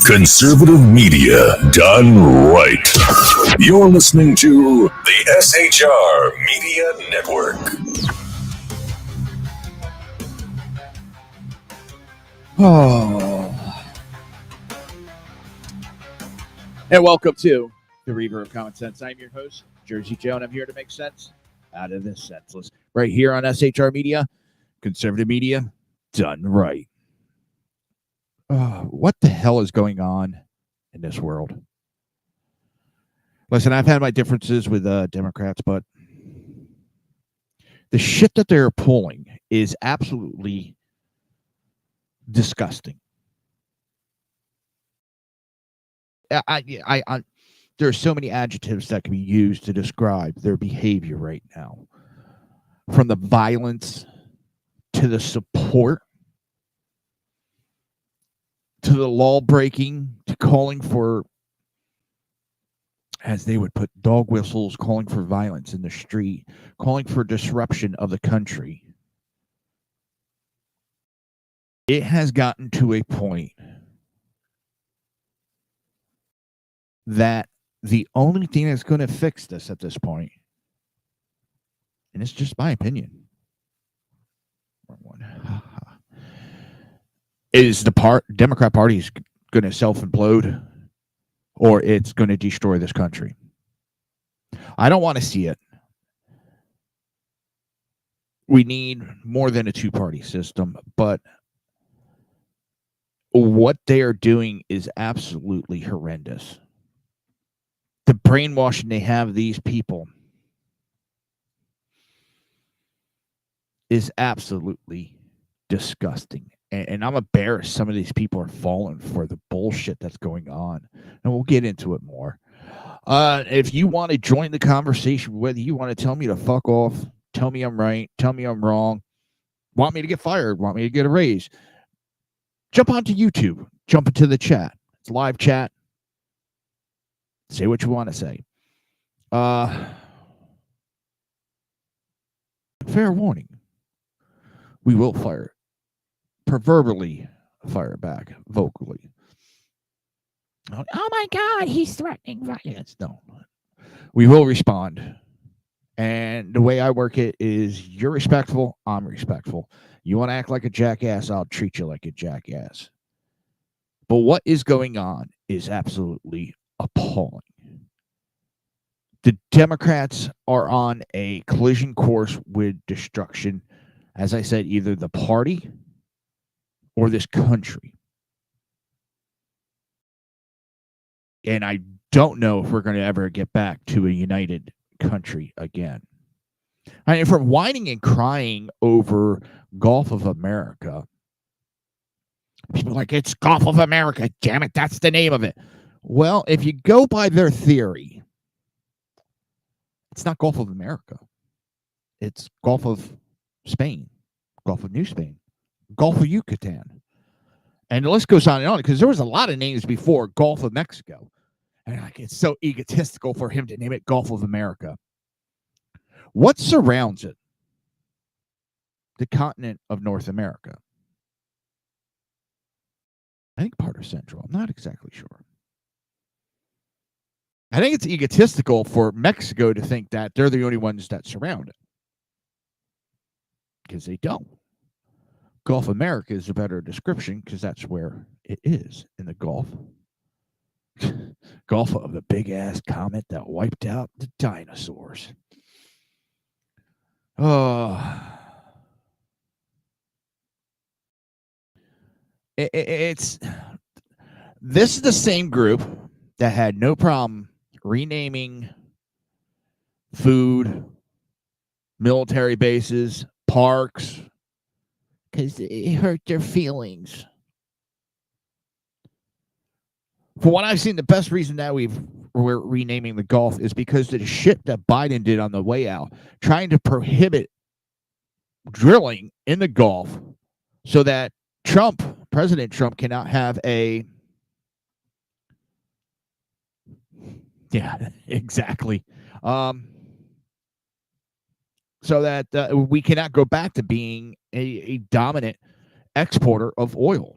Conservative media done right. You're listening to the SHR Media Network. Oh. And welcome to the Reaver of Common Sense. I'm your host, Jersey Joe, and I'm here to make sense out of this senseless. Right here on SHR Media, conservative media done right. What the hell is going on in this world? Listen, I've had my differences with Democrats, but the shit that they're pulling is absolutely disgusting. There are so many adjectives that can be used to describe their behavior right now. From the violence to the support to the law breaking to calling for, as they would put, dog whistles, calling for violence in the street, calling for disruption of the country. It has gotten to a point that the only thing that's going to fix this at this point, and it's just my opinion, is the Democrat Party is going to self-implode, or it's going to destroy this country. I don't want to see it. We need more than a two-party system, but what they are doing is absolutely horrendous. The brainwashing they have these people is absolutely disgusting. And I'm embarrassed some of these people are falling for the bullshit that's going on. And we'll get into it more. If you want to join the conversation, whether you want to tell me to fuck off, tell me I'm right, tell me I'm wrong, want me to get fired, want me to get a raise, jump onto YouTube, jump into the chat. It's live chat. Say what you want to say. Fair warning. We will fire. Proverbially fire back vocally. Oh my God, he's threatening violence. No. We will respond. And the way I work it is you're respectful, I'm respectful. You want to act like a jackass, I'll treat you like a jackass. But what is going on is absolutely appalling. The Democrats are on a collision course with destruction. As I said, either the party or this country. And I don't know if we're going to ever get back to a united country again. I mean, from whining and crying over Gulf of America, people are like, it's Gulf of America, damn it, that's the name of it. Well, if you go by their theory, it's not Gulf of America. It's Gulf of Spain, Gulf of New Spain, Gulf of Yucatan. And the list goes on and on because there was a lot of names before Gulf of Mexico. And like, it's so egotistical for him to name it Gulf of America. What surrounds it? The continent of North America. I think part of Central. I'm not exactly sure. I think it's egotistical for Mexico to think that they're the only ones that surround it. Because they don't. Gulf America is a better description because that's where it is in the Gulf. Gulf of the big-ass comet that wiped out the dinosaurs. This is the same group that had no problem renaming food, military bases, parks, because it hurt their feelings. For what I've seen, the best reason that we're renaming the Gulf is because of the shit that Biden did on the way out, trying to prohibit drilling in the Gulf so that President Trump cannot have a... Yeah, exactly. So that we cannot go back to being a dominant exporter of oil.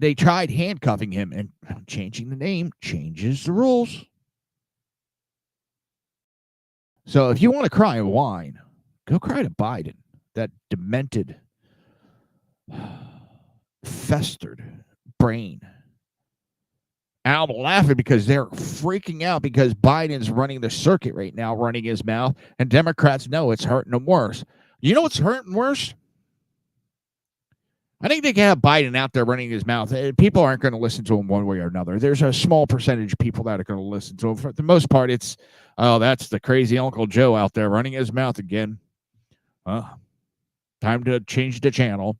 they tried handcuffing him, and changing the name changes the rules. So if you want to cry and whine, go cry to Biden, that demented, festered brain. And I'm laughing because they're freaking out because Biden's running the circuit right now, running his mouth, and Democrats know it's hurting them worse. You know what's hurting worse? I think they can have Biden out there running his mouth. People aren't going to listen to him one way or another. There's a small percentage of people that are going to listen to him. For the most part, it's, oh, that's the crazy Uncle Joe out there running his mouth again. Time to change the channel.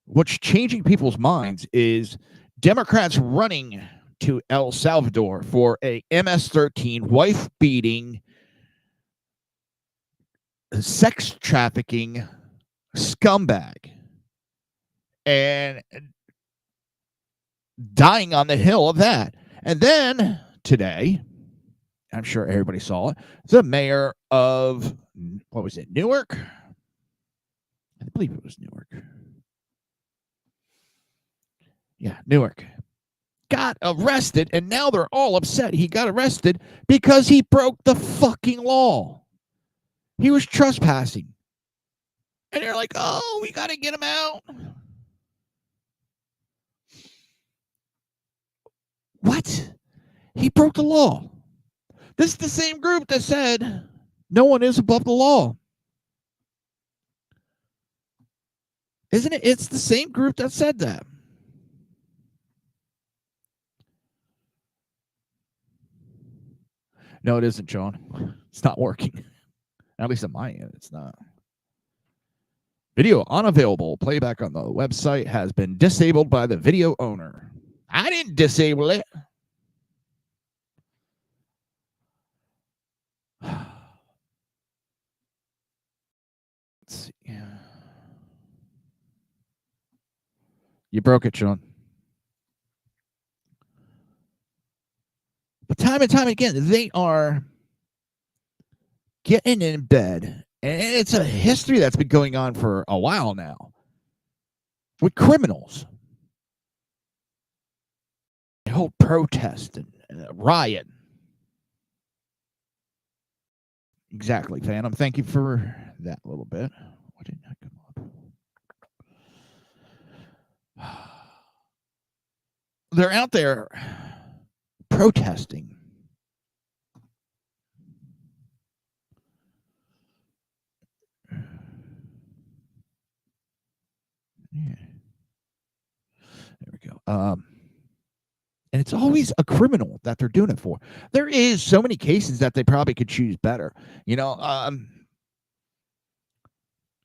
What's changing people's minds is Democrats running to El Salvador for a MS-13 wife-beating, sex trafficking scumbag and dying on the hill of that. And then today, I'm sure everybody saw it, the mayor of, what was it, Newark? I believe it was Newark. Yeah, Newark. Got arrested, and now they're all upset he got arrested because he broke the fucking law. He was trespassing. And they're like, oh, we got to get him out. What? He broke the law. This is the same group that said no one is above the law. Isn't it? It's the same group that said that. No, it isn't, John. It's not working. At least on my end, it's not. Video unavailable. Playback on the website has been disabled by the video owner. I didn't disable it. Let's see. You broke it, Sean. But time and time again, they are getting in bed. And it's a history that's been going on for a while now with criminals. They hold protest and riot. Exactly, Phantom. Thank you for that little bit. Why didn't that come up? They're out there protesting. Yeah. There we go. And it's always a criminal that they're doing it for. There is so many cases that they probably could choose better. You know,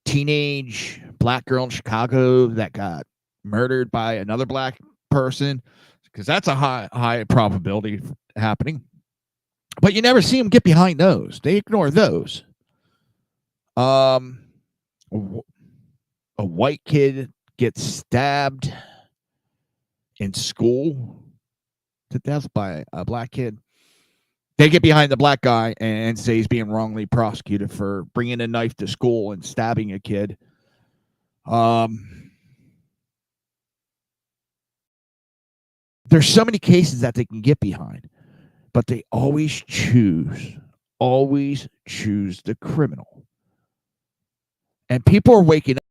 teenage black girl in Chicago that got murdered by another black person, because that's a high probability happening. But you never see them get behind those. They ignore those. A white kid gets stabbed in school to death by a black kid. They get behind the black guy and say he's being wrongly prosecuted for bringing a knife to school and stabbing a kid. There's so many cases that they can get behind, but they always choose the criminal. And people are waking up.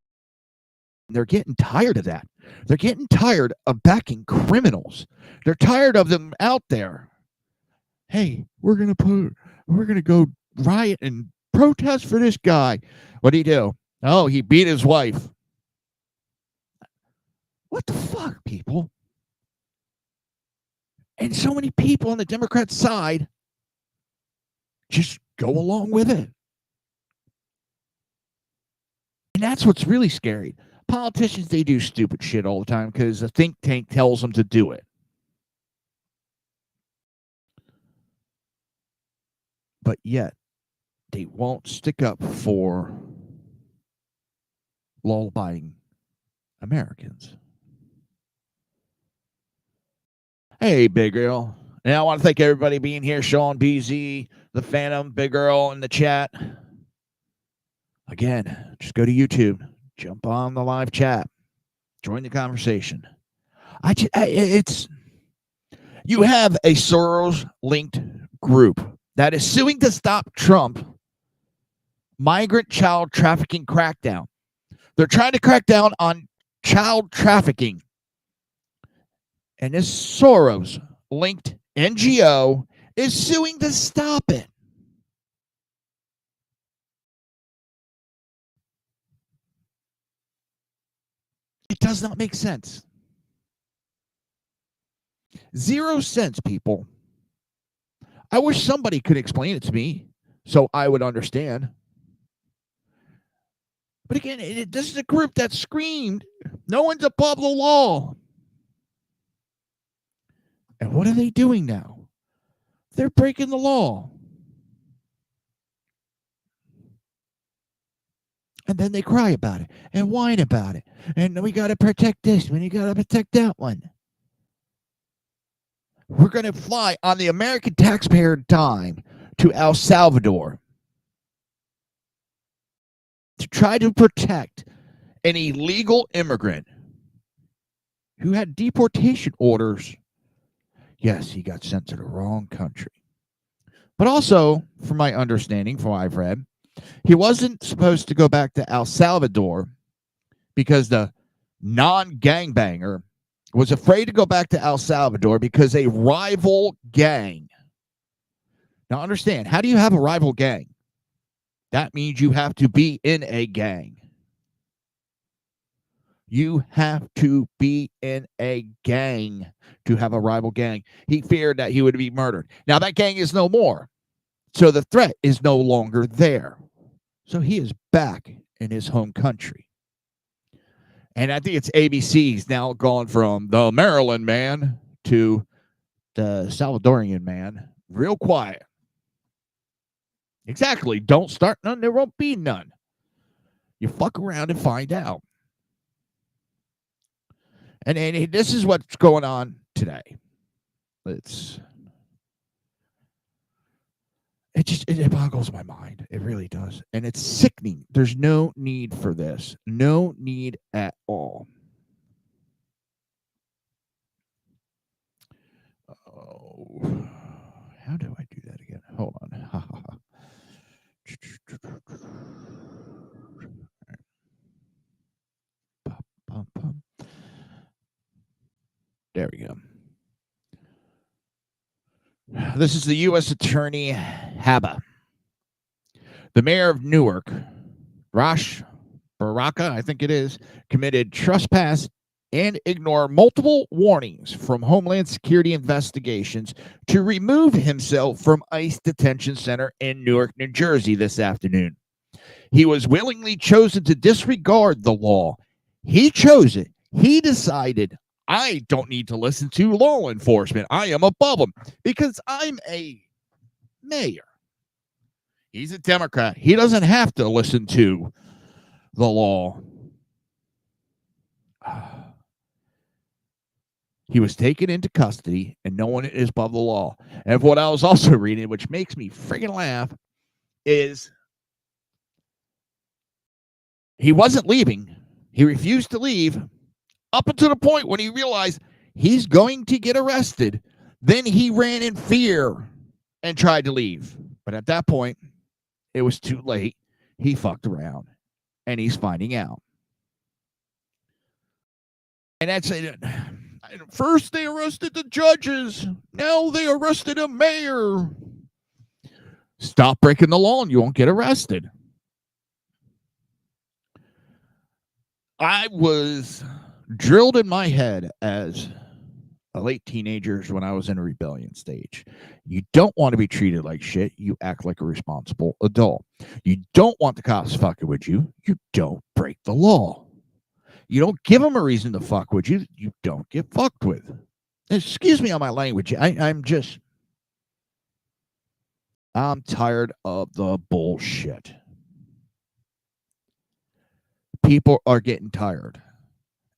They're getting tired of that. They're getting tired of backing criminals. They're tired of them out there. Hey, we're gonna go riot and protest for this guy. What did he do? Oh, he beat his wife. What the fuck, people? And so many people on the Democrat side just go along with it. And that's what's really scary. Politicians, they do stupid shit all the time because a think tank tells them to do it. But yet, they won't stick up for law-abiding Americans. Hey, Big Girl. And I want to thank everybody being here. Sean, BZ, the Phantom, Big Girl in the chat. Again, just go to YouTube. Jump on the live chat. Join the conversation. It's you have a Soros-linked group that is suing to stop Trump migrant child trafficking crackdown. They're trying to crack down on child trafficking. And this Soros-linked NGO is suing to stop it. It does not make sense. 0 cents, people. I wish somebody could explain it to me so I would understand. But again, this is a group that screamed, no one's above the law. And what are they doing now? They're breaking the law. And then they cry about it and whine about it. And we got to protect this one. You got to protect that one. We're going to fly on the American taxpayer dime to El Salvador to try to protect an illegal immigrant who had deportation orders. Yes, he got sent to the wrong country. But also, from my understanding, from what I've read, he wasn't supposed to go back to El Salvador because the non-gangbanger was afraid to go back to El Salvador because a rival gang. Now understand, how do you have a rival gang? That means you have to be in a gang. You have to be in a gang to have a rival gang. He feared that he would be murdered. Now that gang is no more. So the threat is no longer there. So he is back in his home country. And I think it's ABC's now gone from the Maryland man to the Salvadorian man. Real quiet. Exactly. Don't start none. There won't be none. You fuck around and find out. And this is what's going on today. It boggles my mind. It really does. And it's sickening. There's no need for this. No need at all. Oh, how do I do that again? Hold on. There we go. This is the U.S. Attorney Haba. The mayor of Newark, Rash Baraka, I think it is, committed trespass and ignored multiple warnings from Homeland Security investigations to remove himself from ICE detention center in Newark, New Jersey this afternoon. He was willingly chosen to disregard the law. He chose it. He decided, I don't need to listen to law enforcement. I am above them because I'm a mayor. He's a Democrat. He doesn't have to listen to the law. He was taken into custody and no one is above the law. And what I was also reading, which makes me freaking laugh, is he wasn't leaving. He refused to leave up until the point when he realized he's going to get arrested. Then he ran in fear and tried to leave. But at that point, it was too late. He fucked around and he's finding out. And that's it. First, they arrested the judges. Now they arrested a mayor. Stop breaking the law and you won't get arrested. I was drilled in my head as a late teenager when I was in a rebellion stage. You don't want to be treated like shit. You act like a responsible adult. You don't want the cops fucking with you. You don't break the law. You don't give them a reason to fuck with you. You don't get fucked with. Excuse me on my language. I'm tired of the bullshit. People are getting tired.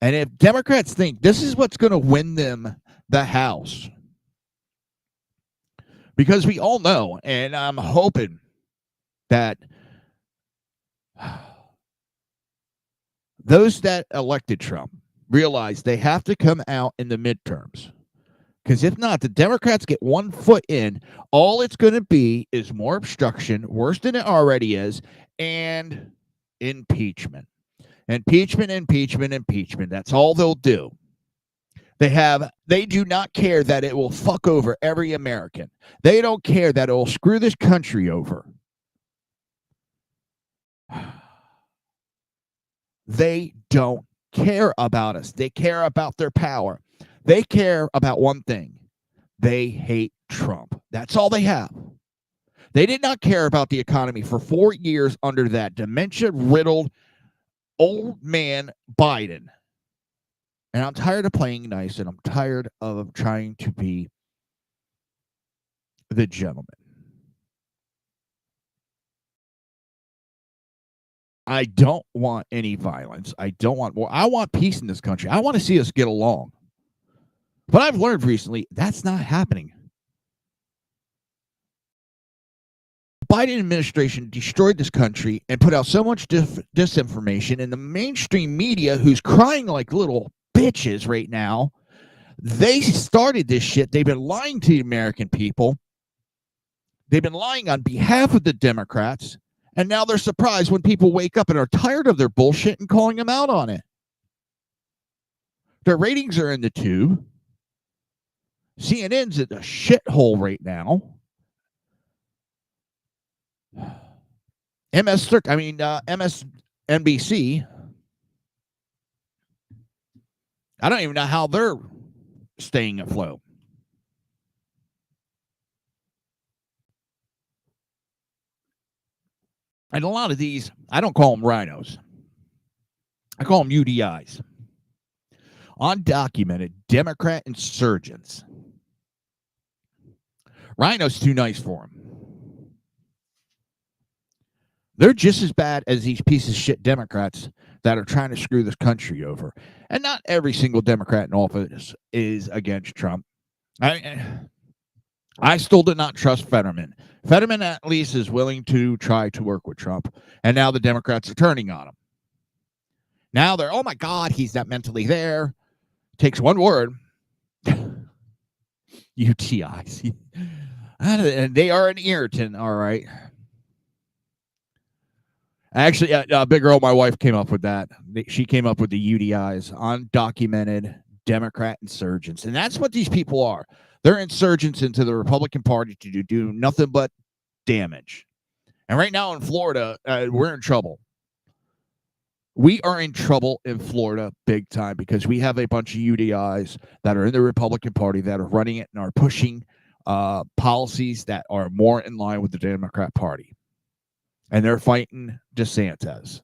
And if Democrats think this is what's going to win them the House, because we all know, and I'm hoping that those that elected Trump, realize they have to come out in the midterms. Because if not, the Democrats get one foot in, all it's going to be is more obstruction, worse than it already is, and impeachment. Impeachment, impeachment, impeachment. That's all they'll do. They do not care that it will fuck over every American. They don't care that it will screw this country over. They don't care about us. They care about their power. They care about one thing. They hate Trump. That's all they have. They did not care about the economy for 4 years under that dementia-riddled old man Biden. And I'm tired of playing nice, and I'm tired of trying to be the gentleman. I don't want any violence. I don't want war. I want peace in this country. I want to see us get along. But I've learned recently that's not happening. The Biden administration destroyed this country and put out so much disinformation, and the mainstream media, who's crying like little bitches right now, they started this shit. They've been lying to the American people. They've been lying on behalf of the Democrats. And now they're surprised when people wake up and are tired of their bullshit and calling them out on it. Their ratings are in the tube. CNN's in a shithole right now. MSNBC. I don't even know how they're staying afloat. And a lot of these, I don't call them rhinos. I call them UDIs. Undocumented Democrat insurgents. Rhino's too nice for them. They're just as bad as these pieces of shit Democrats that are trying to screw this country over. And not every single Democrat in office is against Trump. I still do not trust Fetterman. Fetterman at least is willing to try to work with Trump. And now the Democrats are turning on him. Now they're, oh my God, he's not mentally there. Takes one word. UTIs. And they are an irritant, all right. Actually, Big Girl, my wife came up with that. She came up with the UDIs, undocumented Democrat insurgents. And that's what these people are. They're insurgents into the Republican Party to do nothing but damage. And right now in Florida, we're in trouble. We are in trouble in Florida big time because we have a bunch of UDIs that are in the Republican Party that are running it and are pushing policies that are more in line with the Democrat Party. And they're fighting DeSantis.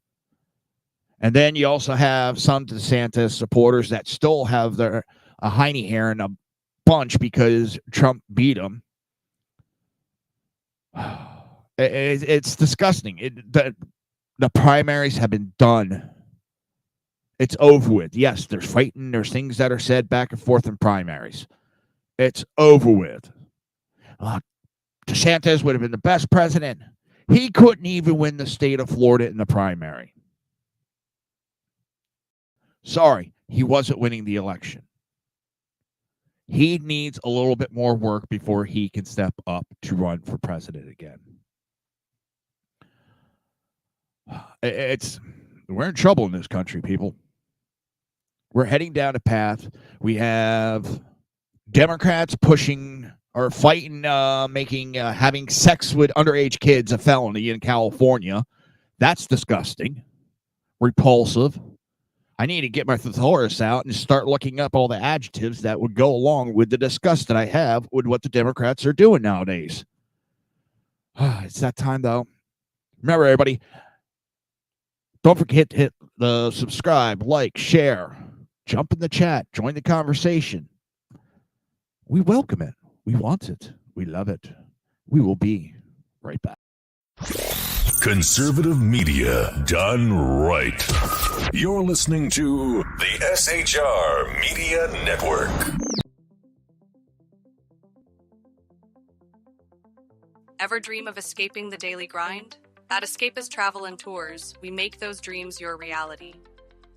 And then you also have some DeSantis supporters that still have their hiney hair in a bunch because Trump beat them. It's disgusting. The primaries have been done. It's over with. Yes, there's fighting. There's things that are said back and forth in primaries. It's over with. DeSantis would have been the best president. He couldn't even win the state of Florida in the primary. Sorry, he wasn't winning the election. He needs a little bit more work before he can step up to run for president again. We're in trouble in this country, people. We're heading down a path. We have Democrats pushing or fighting, having sex with underage kids a felony in California. That's disgusting, repulsive. I need to get my thesaurus out and start looking up all the adjectives that would go along with the disgust that I have with what the Democrats are doing nowadays. It's that time, though. Remember, everybody, don't forget to hit the subscribe, like, share, jump in the chat, join the conversation. We welcome it. We want it. We love it. We will be right back. Conservative media done right. You're listening to the SHR Media Network. Ever dream of escaping the daily grind? At Escapist Travel and Tours, we make those dreams your reality.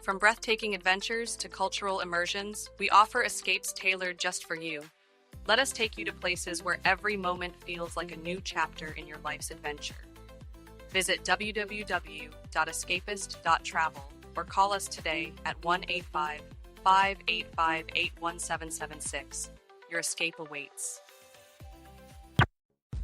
From breathtaking adventures to cultural immersions, we offer escapes tailored just for you. Let us take you to places where every moment feels like a new chapter in your life's adventure. Visit www.escapist.travel or call us today at 1-855-885-81776. Your escape awaits.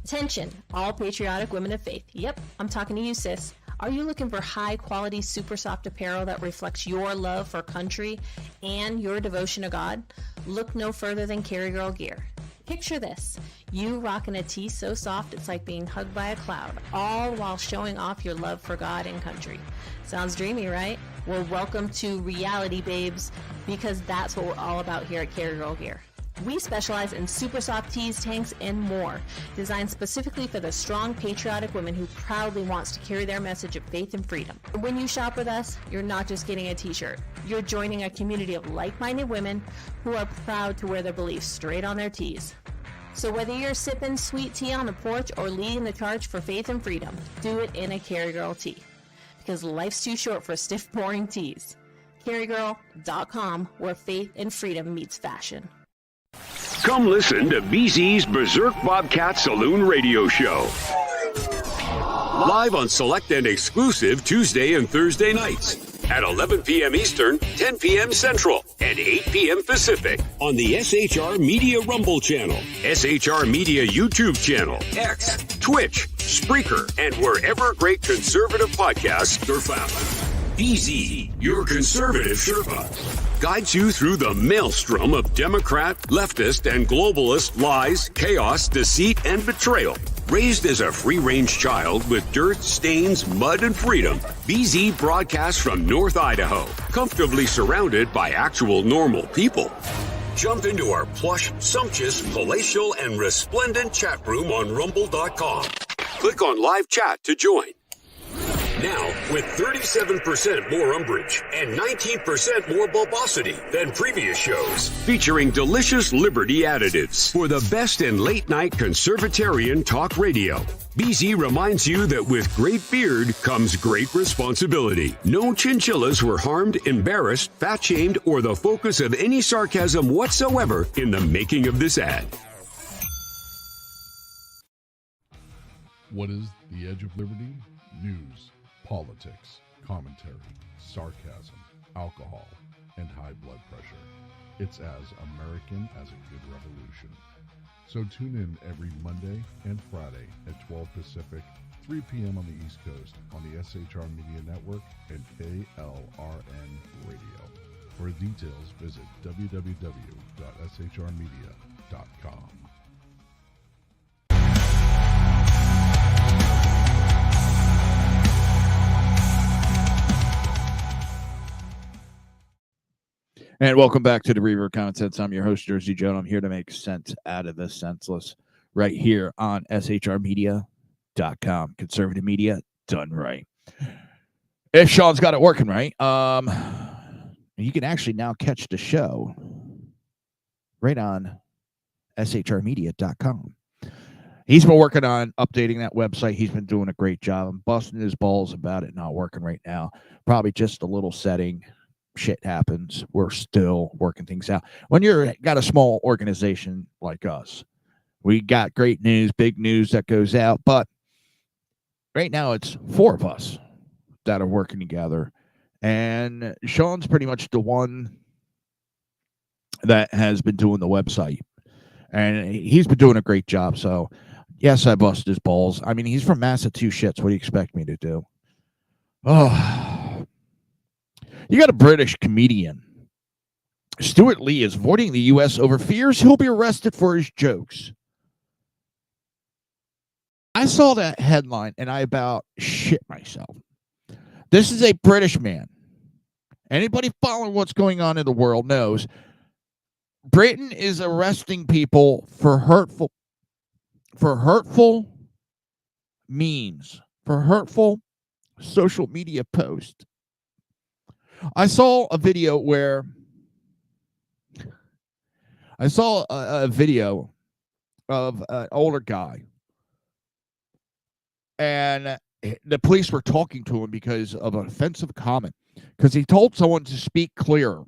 Attention, all patriotic women of faith. Yep, I'm talking to you, sis. Are you looking for high-quality, super soft apparel that reflects your love for country and your devotion to God? Look no further than Carry Girl Gear. Picture this. You rocking a tee so soft it's like being hugged by a cloud, all while showing off your love for God and country. Sounds dreamy, right? Well, welcome to reality, babes, because that's what we're all about here at Carry Girl Gear. We specialize in super soft tees, tanks, and more, designed specifically for the strong, patriotic woman who proudly wants to carry their message of faith and freedom. When you shop with us, you're not just getting a t-shirt. You're joining a community of like-minded women who are proud to wear their beliefs straight on their tees. So whether you're sipping sweet tea on the porch or leading the charge for faith and freedom, do it in a Carry Girl tee. Because life's too short for stiff, boring tees. CarryGirl.com, where faith and freedom meets fashion. Come listen to BZ's Berserk Bobcat Saloon Radio Show. Live on select and exclusive Tuesday and Thursday nights at 11 p.m. Eastern, 10 p.m. Central, and 8 p.m. Pacific on the SHR Media Rumble channel, SHR Media YouTube channel, X, Twitch, Spreaker, and wherever great conservative podcasts are found. BZ, your conservative Sherpa, guides you through the maelstrom of Democrat, leftist, and globalist lies, chaos, deceit, and betrayal. Raised as a free-range child with dirt, stains, mud, and freedom, BZ broadcasts from North Idaho, comfortably surrounded by actual normal people. Jump into our plush, sumptuous, palatial, and resplendent chat room on rumble.com. Click on live chat to join. Now, with 37% more umbrage and 19% more bulbosity than previous shows, featuring delicious Liberty additives for the best in late-night conservatarian talk radio. BZ reminds you that with great beard comes great responsibility. No chinchillas were harmed, embarrassed, fat-shamed, or the focus of any sarcasm whatsoever in the making of this ad. What is the Edge of Liberty? News, politics, commentary, sarcasm, alcohol, and high blood pressure. It's as American as a good revolution. So tune in every Monday and Friday at 12 Pacific, 3 p.m. on the East Coast on the SHR Media Network and KLRN Radio. For details, visit www.shrmedia.com. And welcome back to the Reaver Contents. I'm your host, Jersey Joe. I'm here to make sense out of the senseless right here on shrmedia.com. Conservative media done right. If Sean's got it working right, you can actually now catch the show right on shrmedia.com. He's been working on updating that website. He's been doing a great job. I'm busting his balls about it not working right now. Probably just a little setting. Shit happens. We're still working things out. When you're got a small organization like us, we got great news, big news that goes out, but right now it's 4 of us that are working together, and Sean's pretty much the one that has been doing the website, and he's been doing a great job. So yes, I busted his balls. I mean, he's from Massachusetts. What do you expect me to do? Oh, you got a British comedian. Stuart Lee is avoiding the U.S. over fears he'll be arrested for his jokes. I saw that headline and I about shit myself. This is a British man. Anybody following what's going on in the world knows Britain is arresting people for hurtful memes, for hurtful social media posts. I saw a video where a video of an older guy, and the police were talking to him because of an offensive comment. because he told someone to speak clearer.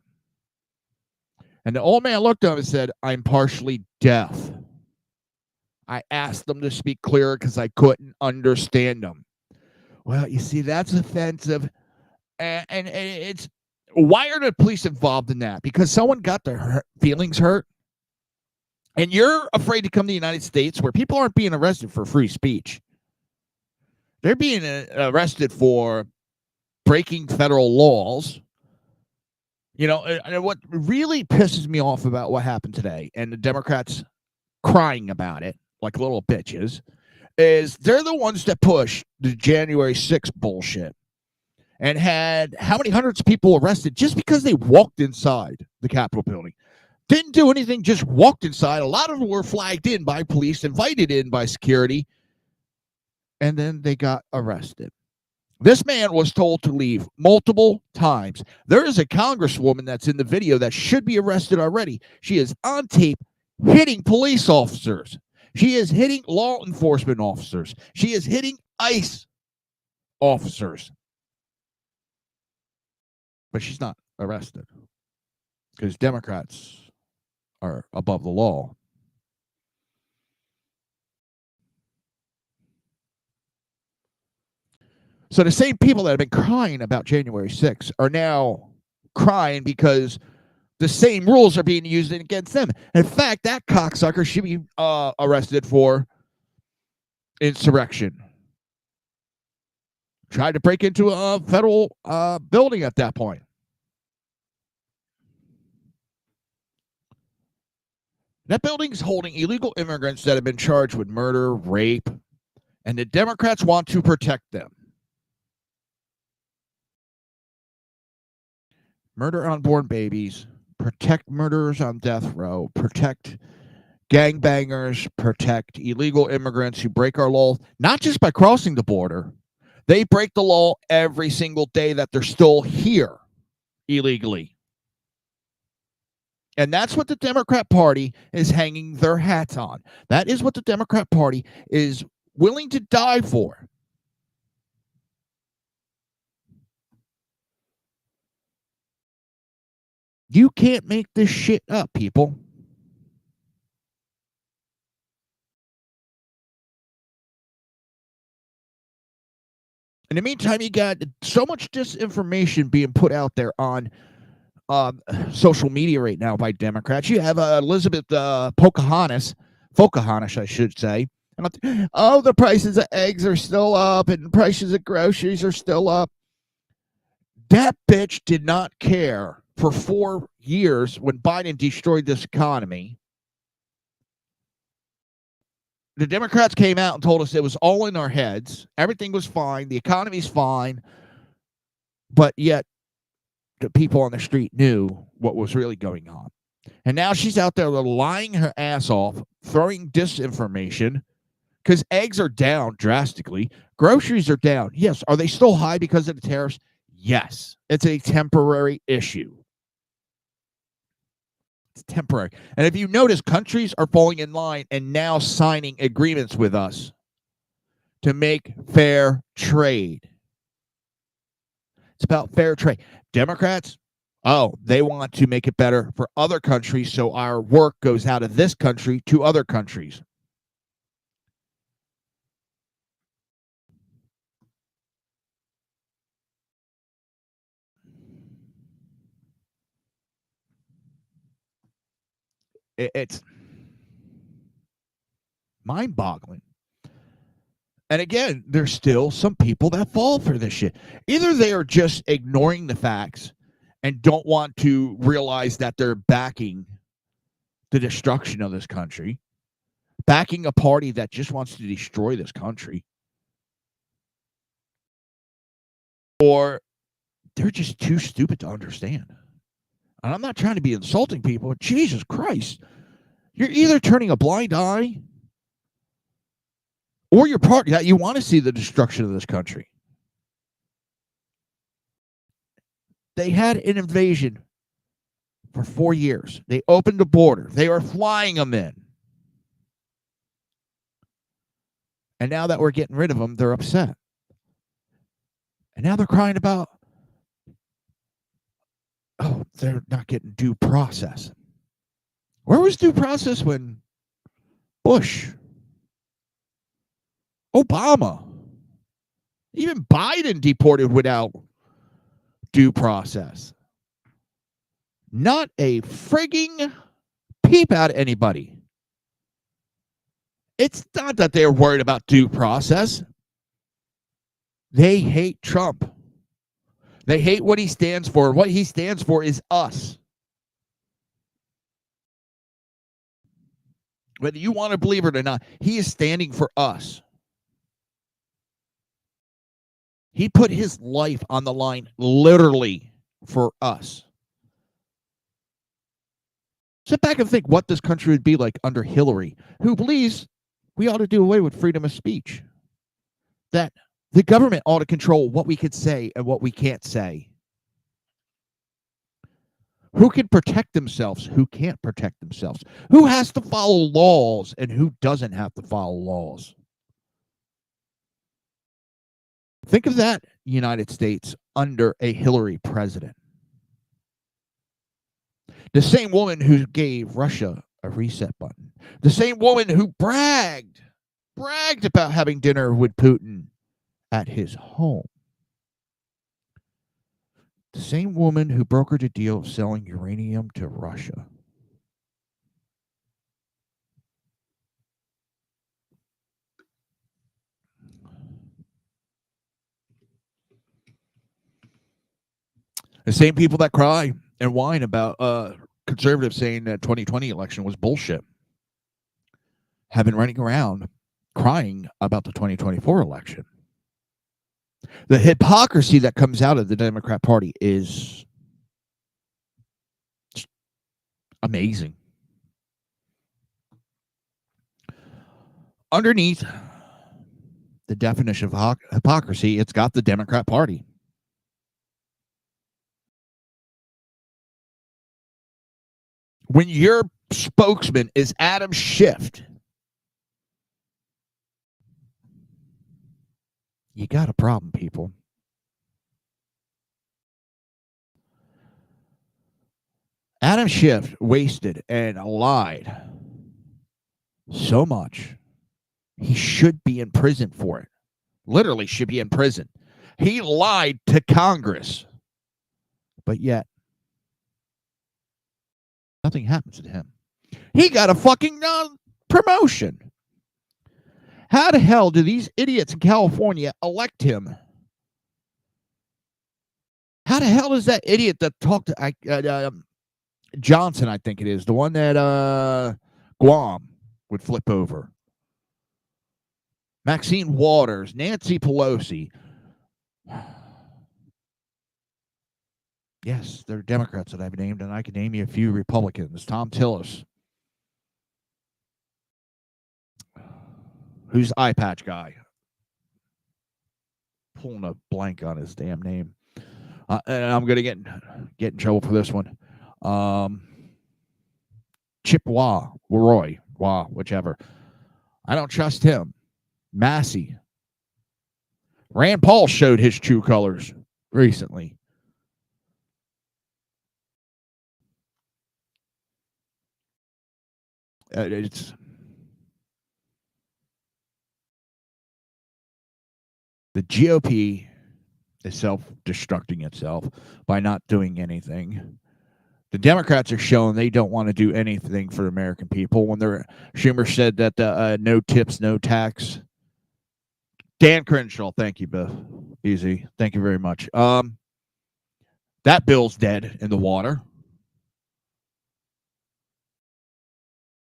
And the old man looked at him and said, I'm partially deaf. I asked them to speak clearer because I couldn't understand them. Well, you see, that's offensive. And it's, why are the police involved in that? Because someone got their feelings hurt. And you're afraid to come to the United States where people aren't being arrested for free speech. They're being arrested for breaking federal laws. You know, and what really pisses me off about what happened today, and the Democrats crying about it like little bitches, is they're the ones that pushed the January 6th bullshit and had how many hundreds of people arrested just because they walked inside the Capitol building. Didn't do anything, just walked inside. A lot of them were flagged in by police, invited in by security, and then they got arrested. This man was told to leave multiple times. There is a congresswoman that's in the video that should be arrested already. She is on tape hitting police officers. She is hitting law enforcement officers. She is hitting ICE officers. But she's not arrested because Democrats are above the law. So the same people that have been crying about January 6th are now crying because the same rules are being used against them. In fact, that cocksucker should be arrested for insurrection. Tried to break into a federal building at that point. That building's holding illegal immigrants that have been charged with murder, rape, and the Democrats want to protect them. Murder unborn babies, protect murderers on death row, protect gangbangers, protect illegal immigrants who break our law, not just by crossing the border. They break the law every single day that they're still here illegally. And that's what the Democrat Party is hanging their hats on. That is what the Democrat Party is willing to die for. You can't make this shit up, people. In the meantime, you got so much disinformation being put out there on social media right now by Democrats. You have Elizabeth Pocahontas, I should say. Oh, the prices of eggs are still up and the prices of groceries are still up. That bitch did not care for 4 years when Biden destroyed this economy. The Democrats came out and told us it was all in our heads. Everything was fine. The economy's fine. But yet, the people on the street knew what was really going on. And now she's out there lying her ass off, throwing disinformation, because eggs are down drastically. Groceries are down. Yes. Are they still high because of the tariffs? Yes. It's a temporary issue. It's temporary. And if you notice, countries are falling in line and now signing agreements with us to make fair trade. It's about fair trade. Democrats, they want to make it better for other countries, so our work goes out of this country to other countries. It's mind-boggling. And again, there's still some people that fall for this shit. Either they are just ignoring the facts and don't want to realize that they're backing the destruction of this country, backing a party that just wants to destroy this country, or they're just too stupid to understand. And I'm not trying to be insulting people, but Jesus Christ, you're either turning a blind eye or you're part that you want to see the destruction of this country. They had an invasion for 4 years. They opened the border. They are flying them in. And now that we're getting rid of them, they're upset. And now they're crying about they're not getting due process. Where was due process when Bush, Obama, even Biden deported without due process? Not a frigging peep out of anybody. It's not that they're worried about due process. They hate Trump. They hate what he stands for. What he stands for is us. Whether you want to believe it or not, he is standing for us. He put his life on the line literally for us. Sit back and think what this country would be like under Hillary, who believes we ought to do away with freedom of speech. That the government ought to control what we could say and what we can't say. Who can protect themselves? Who can't protect themselves? Who has to follow laws and who doesn't have to follow laws? Think of that United States under a Hillary president. The same woman who gave Russia a reset button. The same woman who bragged about having dinner with Putin at his home. The same woman who brokered a deal of selling uranium to Russia. The same people that cry and whine about conservatives saying that 2020 election was bullshit have been running around crying about the 2024 election. The hypocrisy that comes out of the Democrat Party is amazing. Underneath the definition of hypocrisy, it's got the Democrat Party. When your spokesman is Adam Schiff, you got a problem, people. Adam Schiff wasted and lied so much. He should be in prison for it. Literally should be in prison. He lied to Congress. But yet, nothing happens to him. He got a fucking promotion. How the hell do these idiots in California elect him? How the hell is that idiot that talked to Johnson, I think it is, the one that Guam would flip over? Maxine Waters, Nancy Pelosi. Yes, they're Democrats that I've named, and I can name you a few Republicans. Tom Tillis. Who's eye patch guy? Pulling a blank on his damn name. And I'm going to get in trouble for this one. Chip Roy, whichever. I don't trust him. Massey. Rand Paul showed his true colors recently. It's the GOP is self-destructing itself by not doing anything. The Democrats are showing they don't want to do anything for the American people. When Schumer said that no tips, no tax. Dan Crenshaw, thank you, BZ. Thank you very much. That bill's dead in the water.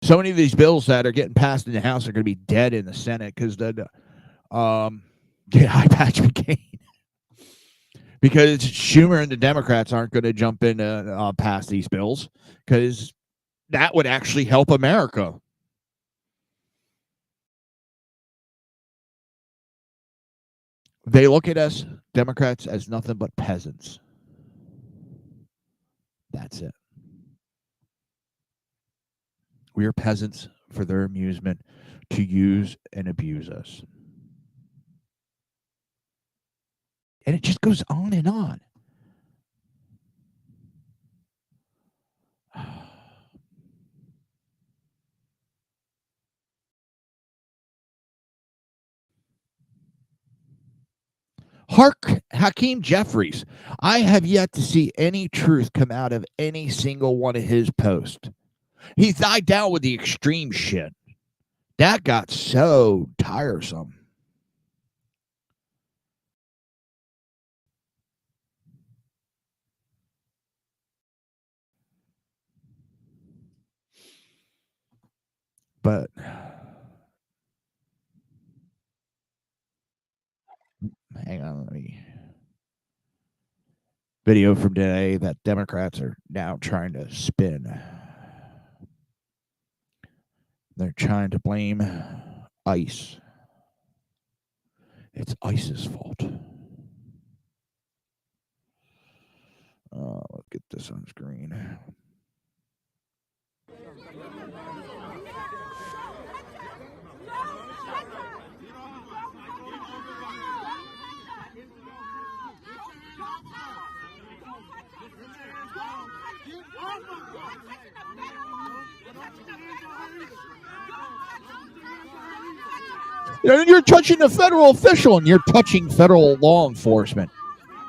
So many of these bills that are getting passed in the House are going to be dead in the Senate because eye patch McCain. Because Schumer and the Democrats aren't going to jump in and pass these bills because that would actually help America. They look at us, Democrats, as nothing but peasants. That's it. We are peasants for their amusement to use and abuse us. And it just goes on and on. Hakeem Jeffries. I have yet to see any truth come out of any single one of his posts. He's died down with the extreme shit. That got so tiresome. But hang on, let me video from today that Democrats are now trying to spin. They're trying to blame ICE. It's ICE's fault. Let's get this on screen. You're touching a federal official, and you're touching federal law enforcement.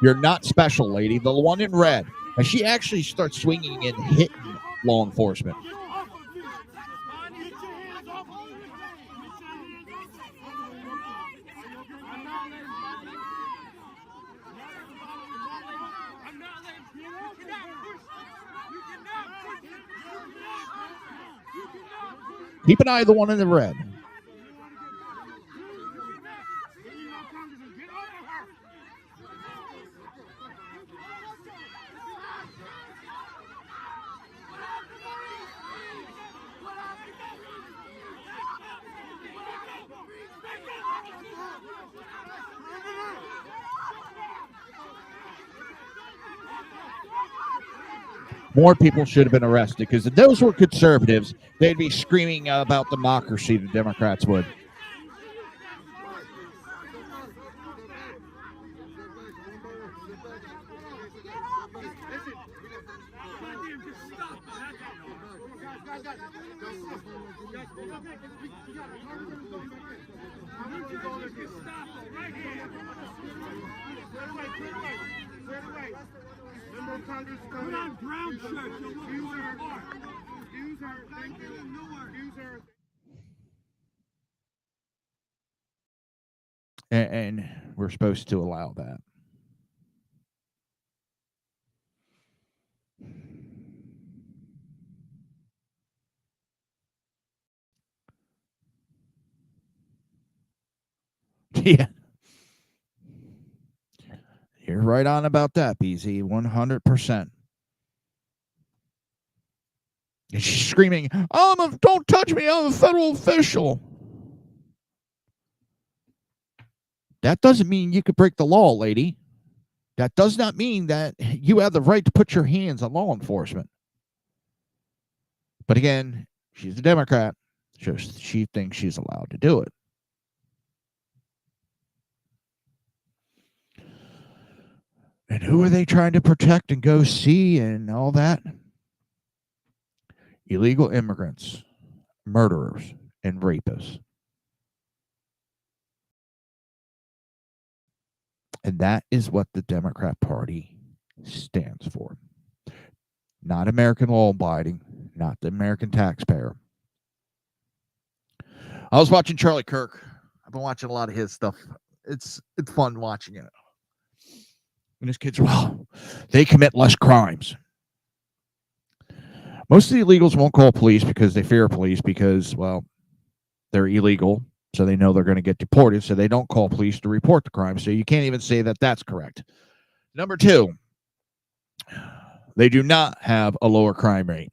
You're not special, lady. The one in red. And she actually starts swinging and hitting law enforcement. Keep an eye on the one in the red. More people should have been arrested, because if those were conservatives, they'd be screaming about democracy, the Democrats would. And we're supposed to allow that. Yeah. You're right on about that, BZ. 100%. And she's screaming, don't touch me, I'm a federal official. That doesn't mean you could break the law, lady. That does not mean that you have the right to put your hands on law enforcement. But again, she's a Democrat. She thinks she's allowed to do it. And who are they trying to protect and go see and all that? Illegal immigrants, murderers, and rapists. And that is what the Democrat Party stands for. Not American law abiding, not the American taxpayer. I was watching Charlie Kirk. I've been watching a lot of his stuff. It's fun watching it. And his kids, well, they commit less crimes. Most of the illegals won't call police because they fear police because, well, they're illegal. So they know they're going to get deported. So they don't call police to report the crime. So you can't even say that that's correct. Number two, they do not have a lower crime rate.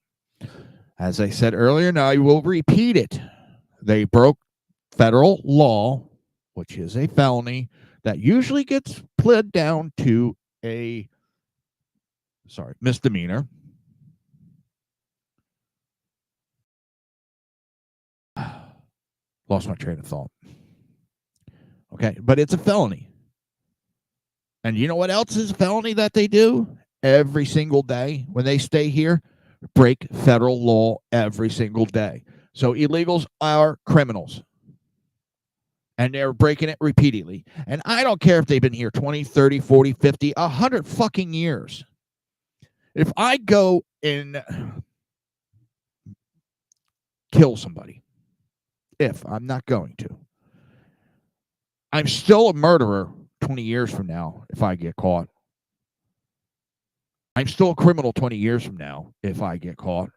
As I said earlier, and I will repeat it. They broke federal law, which is a felony that usually gets pled down to a misdemeanor. Lost my train of thought. Okay, but it's a felony. And you know what else is a felony that they do every single day when they stay here? Break federal law every single day. So illegals are criminals. And they're breaking it repeatedly. And I don't care if they've been here 20, 30, 40, 50, 100 fucking years. If I go and kill somebody, if I'm not going to, I'm still a murderer 20 years from now if I get caught. I'm still a criminal 20 years from now if I get caught.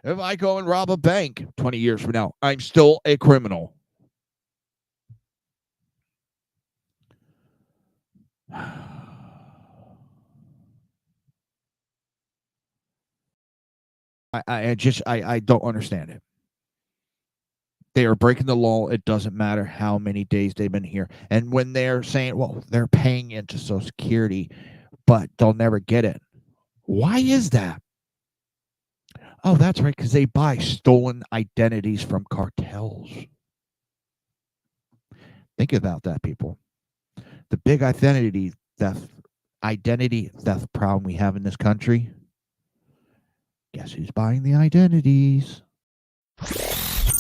If I go and rob a bank 20 years from now, I'm still a criminal. I don't understand it. They are breaking the law. It doesn't matter how many days they've been here. And when they're saying, well, they're paying into Social Security, but they'll never get it. Why is that? Oh, that's right, because they buy stolen identities from cartels. Think about that, people. The big identity theft problem we have in this country. Guess who's buying the identities?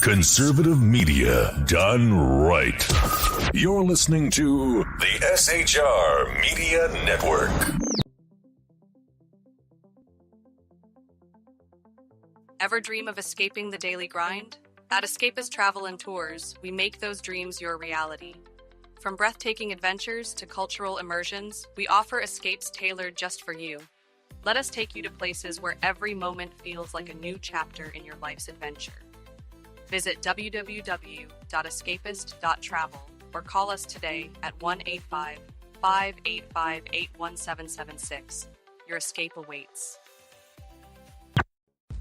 Conservative media done right. You're listening to the SHR Media Network. Ever dream of escaping the daily grind? At Escapist Travel and Tours, we make those dreams your reality. From breathtaking adventures to cultural immersions, we offer escapes tailored just for you. Let us take you to places where every moment feels like a new chapter in your life's adventure. Visit www.escapist.travel or call us today at 1-855-885-81776. Your escape awaits.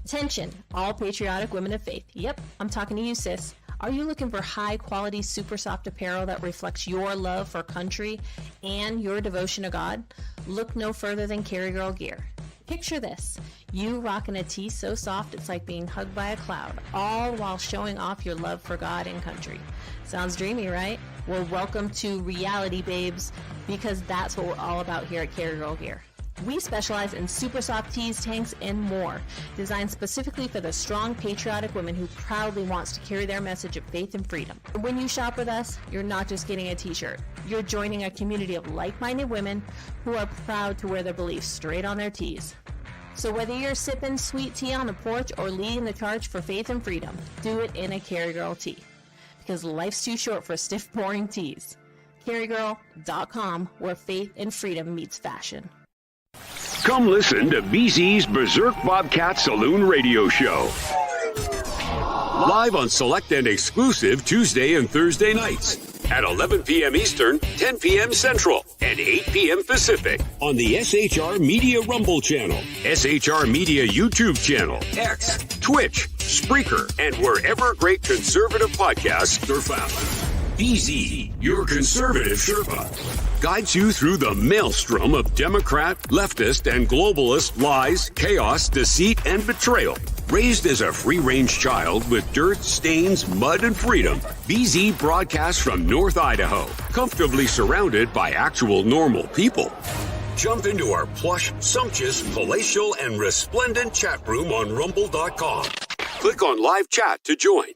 Attention, all patriotic women of faith. Yep, I'm talking to you, sis. Are you looking for high-quality, super soft apparel that reflects your love for country and your devotion to God? Look no further than Carry Girl Gear. Picture this. You rocking a tee so soft it's like being hugged by a cloud, all while showing off your love for God and country. Sounds dreamy, right? Well, welcome to reality, babes, because that's what we're all about here at Carry Girl Gear. We specialize in super soft tees, tanks, and more, designed specifically for the strong, patriotic woman who proudly wants to carry their message of faith and freedom. When you shop with us, you're not just getting a t-shirt. You're joining a community of like-minded women who are proud to wear their beliefs straight on their tees. So whether you're sipping sweet tea on the porch or leading the charge for faith and freedom, do it in a Carry Girl tee. Because life's too short for stiff, boring tees. CarryGirl.com, where faith and freedom meets fashion. Come listen to BZ's Berserk Bobcat Saloon Radio Show. Live on select and exclusive Tuesday and Thursday nights at 11 p.m. Eastern, 10 p.m. Central, and 8 p.m. Pacific on the SHR Media Rumble channel, SHR Media YouTube channel, X, Twitch, Spreaker, and wherever great conservative podcasts are found. BZ, your conservative Sherpa, guides you through the maelstrom of Democrat, leftist, and globalist lies, chaos, deceit, and betrayal. Raised as a free-range child with dirt, stains, mud, and freedom, BZ broadcasts from North Idaho, comfortably surrounded by actual normal people. Jump into our plush, sumptuous, palatial, and resplendent chat room on rumble.com. Click on live chat to join.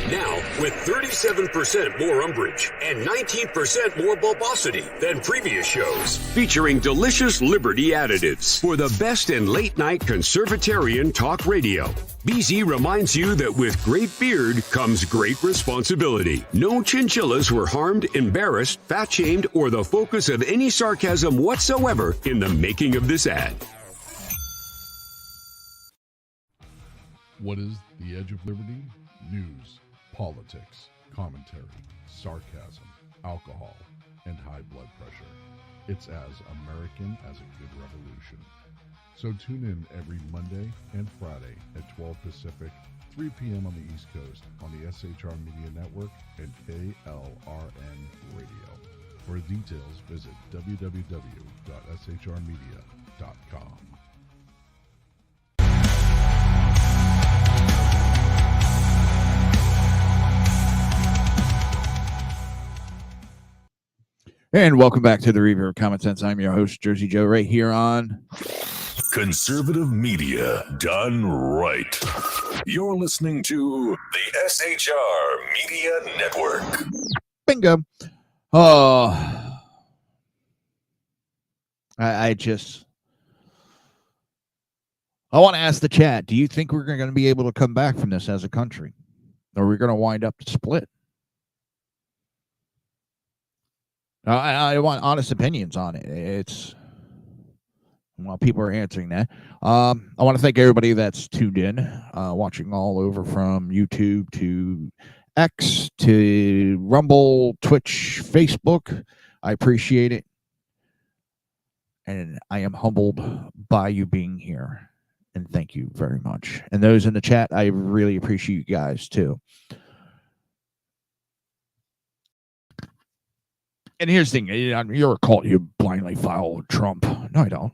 Now, with 37% more umbrage and 19% more bulbosity than previous shows, featuring delicious Liberty additives for the best in late-night conservatarian talk radio. BZ reminds you that with great beard comes great responsibility. No chinchillas were harmed, embarrassed, fat-shamed, or the focus of any sarcasm whatsoever in the making of this ad. What is the Edge of Liberty? News, politics, commentary, sarcasm, alcohol, and high blood pressure. It's as American as a good revolution. So tune in every Monday and Friday at 12 Pacific, 3 p.m. on the East Coast on the SHR Media Network and KLRN Radio. For details, visit www.shrmedia.com. And welcome back to the Reaver of Common Sense. I'm your host, Jersey Joe, right here on Conservative media done right. You're listening to the SHR Media Network. Bingo. Oh, I want to ask the chat, do you think we're going to be able to come back from this as a country? Or are we going to wind up split? I want honest opinions on it. Well, people are answering that. I want to thank everybody that's tuned in, watching all over from YouTube to X to Rumble, Twitch, Facebook. I appreciate it. And I am humbled by you being here. And thank you very much. And those in the chat, I really appreciate you guys too. And here's the thing, you're a cult, you blindly follow Trump. No, I don't.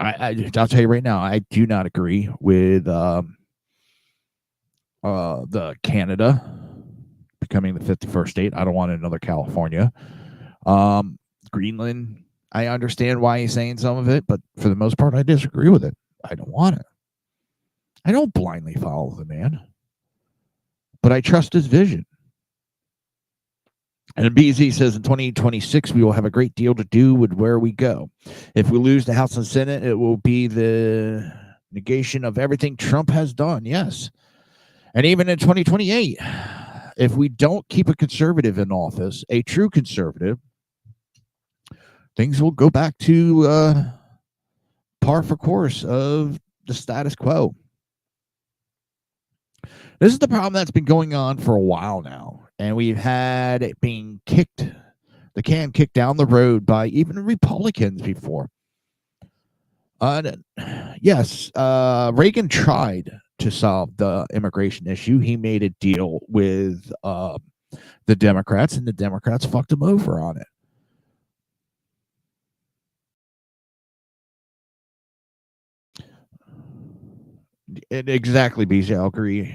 I'll tell you right now, I do not agree with the Canada becoming the 51st state. I don't want another California. Greenland, I understand why he's saying some of it, but for the most part, I disagree with it. I don't want it. I don't blindly follow the man, but I trust his vision. And BZ says in 2026, we will have a great deal to do with where we go. If we lose the House and Senate, it will be the negation of everything Trump has done. Yes. And even in 2028, if we don't keep a conservative in office, a true conservative, things will go back to par for course of the status quo. This is the problem that's been going on for a while now. And we've had it being the can kicked down the road by even Republicans before. Yes, Reagan tried to solve the immigration issue. He made a deal with the Democrats, and the Democrats fucked him over on it. Exactly, BJ, I'll agree.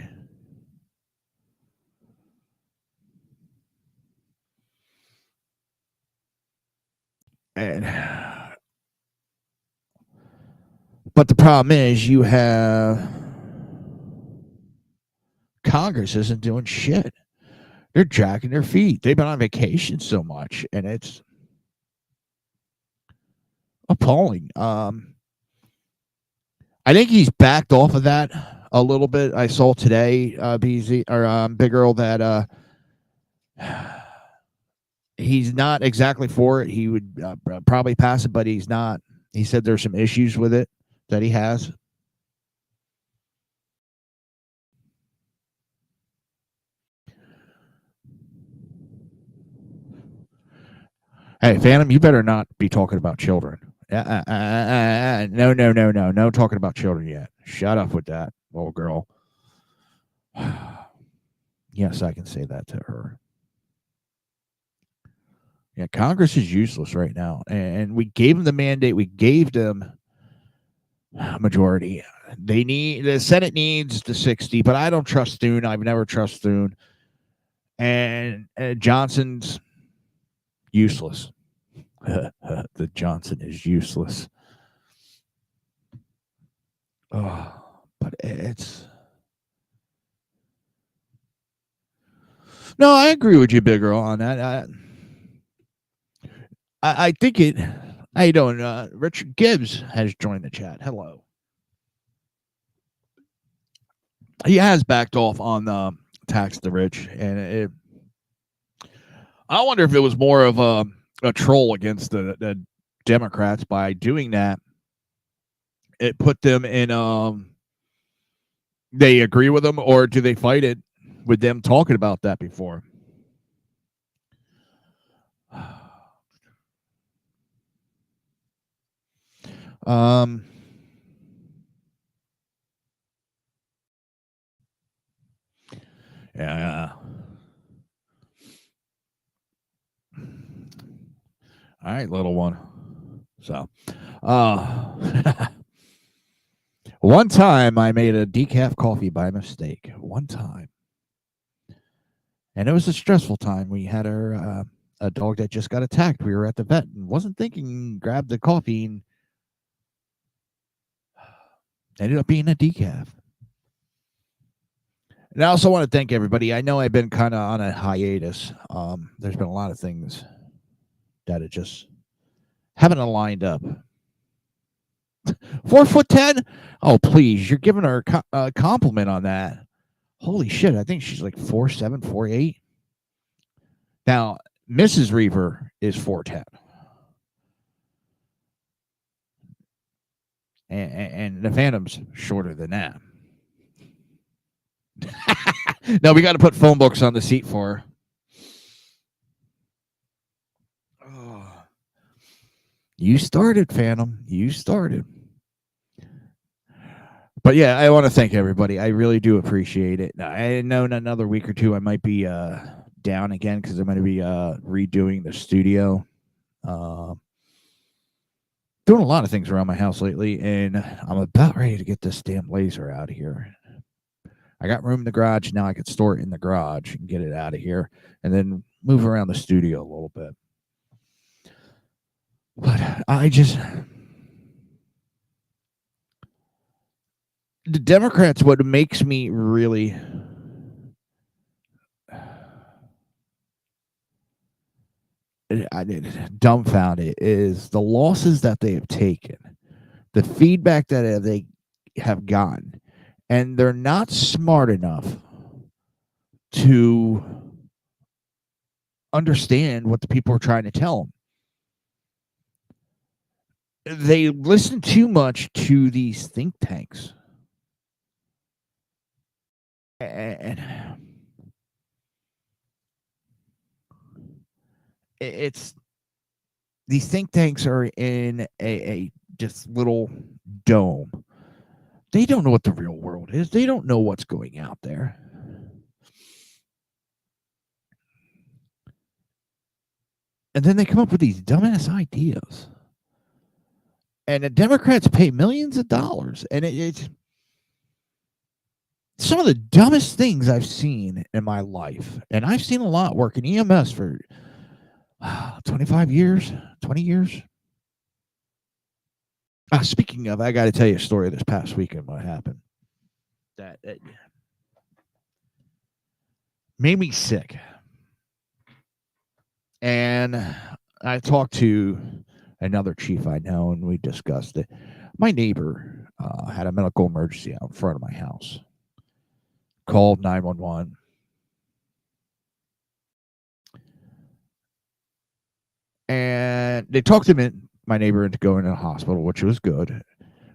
But the problem is you have Congress isn't doing shit. They're dragging their feet. They've been on vacation so much, and it's appalling. I think he's backed off of that a little bit. I saw today, BZ or Big Earl, that he's not exactly for it. He would probably pass it, but he's not. He said there's some issues with it that he has. Hey, Phantom, you better not be talking about children. No talking about children yet. Shut up with that, little girl. Yes, I can say that to her. Yeah, Congress is useless right now. And we gave them the mandate. We gave them a majority. The Senate needs the 60, but I don't trust Thune. I've never trusted Thune. And Johnson's useless. The Johnson is useless. Oh, but it's... No, I agree with you, Big Girl, on that. I think it... How you doing? Richard Gibbs has joined the chat. Hello. He has backed off on tax the rich, and I wonder if it was more of a troll against the Democrats by doing that. It put them in they agree with them, or do they fight it with them talking about that before? Yeah. All right, little one. So, one time I made a decaf coffee by mistake. One time. And it was a stressful time. We had a dog that just got attacked. We were at the vet and wasn't thinking, grabbed the coffee and Ended up being a decaf. And I also want to thank everybody. I know I've been kind of on a hiatus. There's been a lot of things that it just haven't aligned up. 4'10"? Oh, please. You're giving her a compliment on that. Holy shit. I think she's like 4'7", 4'8". Now, Mrs. Reaver is 4'10". And the Phantom's shorter than that. No, we got to put phone books on the seat for her. Oh. You started, Phantom. You started. But yeah, I want to thank everybody. I really do appreciate it. I know in another week or two I might be down again because I'm going to be redoing the studio. Doing a lot of things around my house lately, and I'm about ready to get this damn laser out of here. I got room in the garage. Now I can store it in the garage and get it out of here and then move around the studio a little bit. But the Democrats, what makes me really dumbfounded is the losses that they have taken, the feedback that they have gotten, and they're not smart enough to understand what the people are trying to tell them. They listen too much to these think tanks. And it's these think tanks are in a just little dome. They don't know what the real world is. They don't know what's going out there. And then they come up with these dumbass ideas. And the Democrats pay millions of dollars. And it's some of the dumbest things I've seen in my life. And I've seen a lot working EMS for 25 years, 20 years. Speaking of, I got to tell you a story this past weekend what happened. That made me sick. And I talked to another chief I know, and we discussed it. My neighbor had a medical emergency out in front of my house. Called 911. And they talked him in, my neighbor, into going to the hospital, which was good.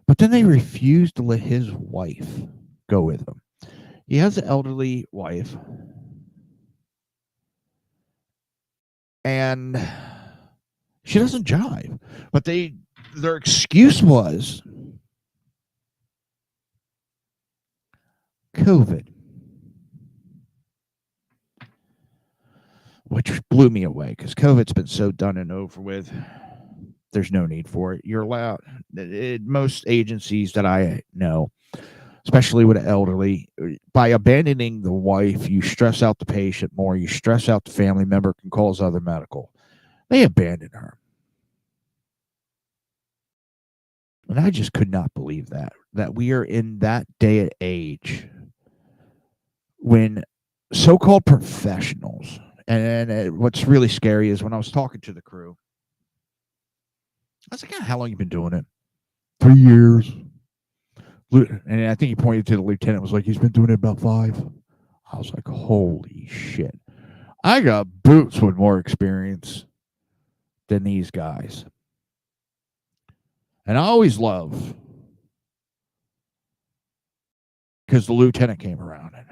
But then they refused to let his wife go with him. He has an elderly wife. And she doesn't jive. But their excuse was COVID, which blew me away because COVID's been so done and over with. There's no need for it. You're allowed. Most agencies that I know, especially with the elderly, by abandoning the wife, you stress out the patient more. You stress out the family member, can cause other medical. They abandon her. And I just could not believe that we are in that day and age when so-called professionals, and what's really scary is when I was talking to the crew, I was like, how long you been doing it? 3 years. And I think he pointed to the lieutenant, was like, he's been doing it about 5. I was like, holy shit. I got boots with more experience than these guys. And I always love, because the lieutenant came around and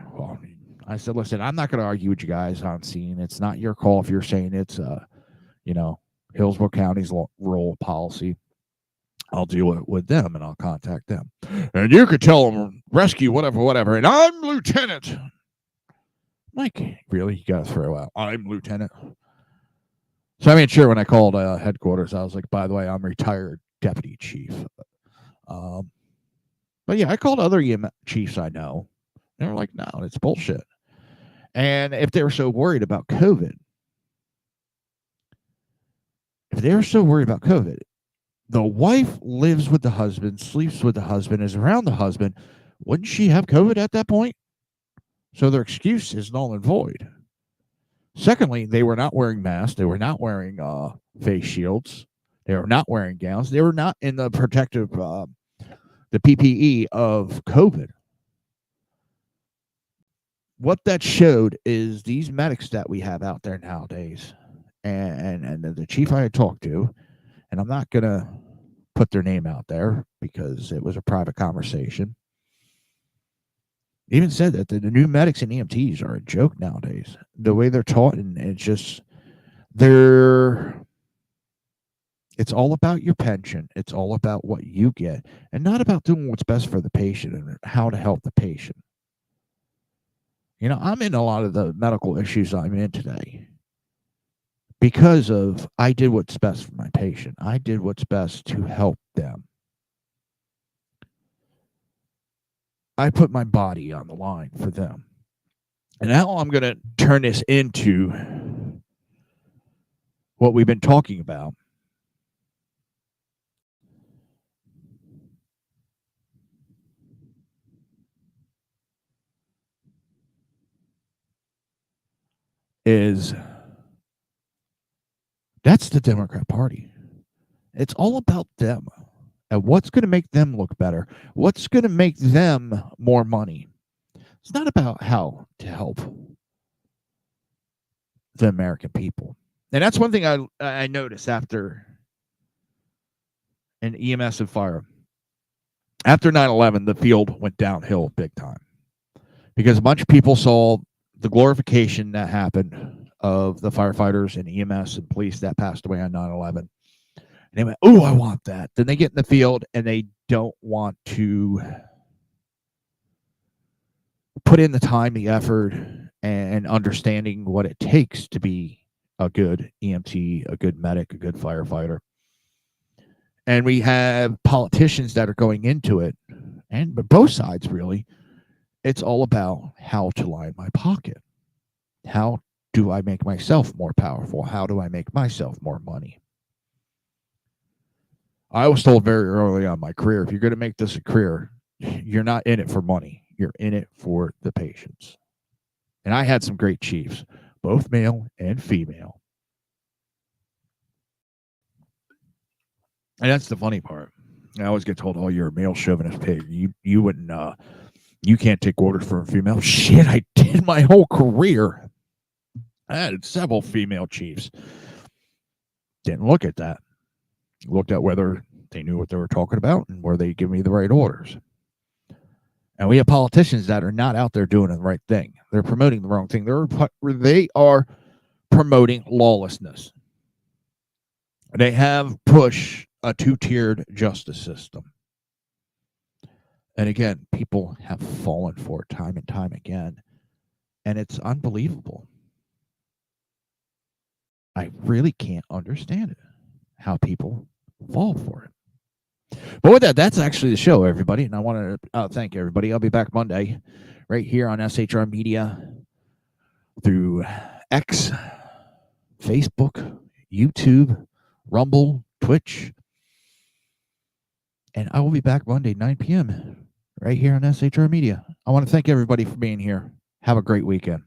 I said, listen, I'm not going to argue with you guys on scene. It's not your call if you're saying it's, Hillsborough County's rural policy. I'll deal with them and I'll contact them. And you could tell them, rescue, whatever. And I'm lieutenant. Like, really? You got to throw out, I'm lieutenant. So I made sure when I called headquarters, I was like, by the way, I'm retired deputy chief. But yeah, I called other chiefs I know. They were like, no, it's bullshit. And if they were so worried about COVID, the wife lives with the husband, sleeps with the husband, is around the husband. Wouldn't she have COVID at that point? So their excuse is null and void. Secondly, they were not wearing masks. They were not wearing face shields. They were not wearing gowns. They were not in the protective, the PPE of COVID. What that showed is these medics that we have out there nowadays, and the chief I had talked to, and I'm not going to put their name out there because it was a private conversation, even said that the new medics and EMTs are a joke nowadays. The way they're taught, and it's just, it's all about your pension. It's all about what you get, and not about doing what's best for the patient and how to help the patient. You know, I'm in a lot of the medical issues I'm in today because of I did what's best for my patient. I did what's best to help them. I put my body on the line for them. And now I'm going to turn this into what we've been talking about. That's the Democrat Party. It's all about them and what's going to make them look better, what's going to make them more money. It's not about how to help the American people. And that's one thing I noticed after an EMS and fire. After 9/11, the field went downhill big time because a bunch of people saw the glorification that happened of the firefighters and EMS and police that passed away on 9/11. And they went, oh, I want that. Then they get in the field and they don't want to put in the time, the effort, and understanding what it takes to be a good EMT, a good medic, a good firefighter. And we have politicians that are going into it, and both sides really. It's all about how to line my pocket. How do I make myself more powerful? How do I make myself more money? I was told very early on in my career, if you're going to make this a career, you're not in it for money. You're in it for the patients. And I had some great chiefs, both male and female. And that's the funny part. I always get told, oh, you're a male chauvinist pig. You wouldn't, you can't take orders from a female. Shit, I did my whole career. I had several female chiefs. Didn't look at that. Looked at whether they knew what they were talking about and were they giving me the right orders. And we have politicians that are not out there doing the right thing. They're promoting the wrong thing. They are promoting lawlessness. They have pushed a two-tiered justice system. And again, people have fallen for it time and time again. And it's unbelievable. I really can't understand it, how people fall for it. But with that, that's actually the show, everybody. And I want to thank everybody. I'll be back Monday right here on SHR Media through X, Facebook, YouTube, Rumble, Twitch. And I will be back Monday, 9 p.m. right here on SHR Media. I want to thank everybody for being here. Have a great weekend.